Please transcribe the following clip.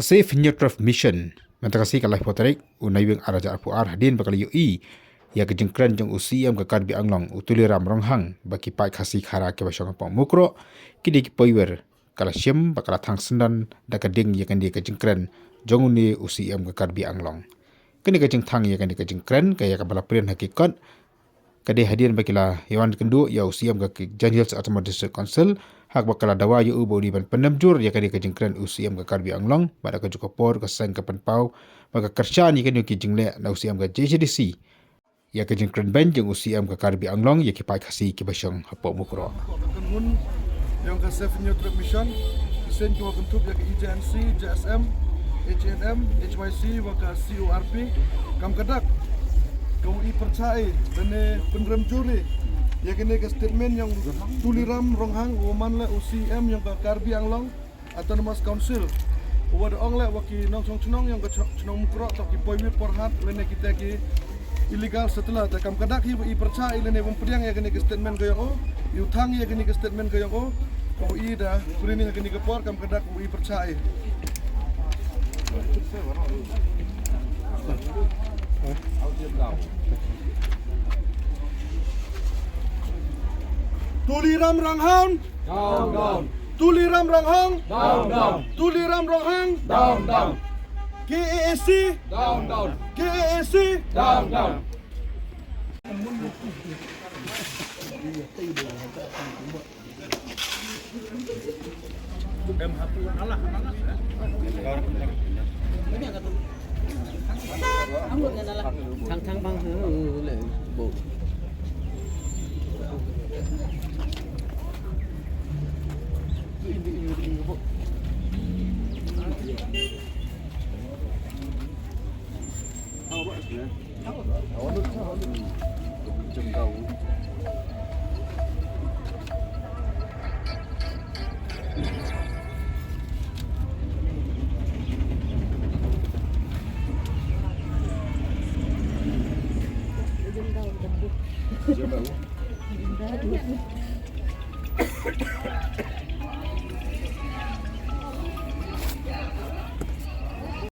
Kasih Neutral Mission mentang kasih kalai potarik unai wing araja apu ar hadin bakal UI ya kejengkran jeng UCM ke Karbi Anglong utuli ram ronghang baki pai kasih khara ke basong pong mukro kidi ki poiwer kala syem bakal thang sendan da kading ya kan dia kejengkran jong uni UCM ke Karbi Anglong kini kejeng thang ya kan dia kejengkran kaya kabala prian hakikat kade hadian bakila yawan kendu ya UCM ke Janjil Atama District Council hak bakala dawa yu bodi ban penamjur ya kade kejengkran UCM ke Karbi Anglong pada ke jukopor ke sang ke penpau baka kerjaan ya kan ki jengle na UCM ke JCDC ya kejengkran ban jeng UCM ke Karbi Anglong ya ki pai khasi ki basong hapo mukro Kanun yang ke Safe Neutral Mission isen ko kentup ya ke EJNC, JSM, HNM, HYC wa ke CORP kam kadak kau percaya dan penrem juri ya kini ke statement yang tuliram ronghang woman le UCM yang ke Karbi Anglong Autonomous Council wada ong le waki nong chong yang ke chong mukro to ki poiwi porhat lene kita ki illegal setelah takam kadak hi percaya lene pempriang ya kini ke statement ko yo utang ya kini ke statement ko yo kau ida kurini ya kini ke por kam kadak kau percaya Tuliram ranghang Down. Tuliram ranghang Down. Tuliram ranghang Down. KAC Down. KAC Down. Thăng băng lại bộ Siapa?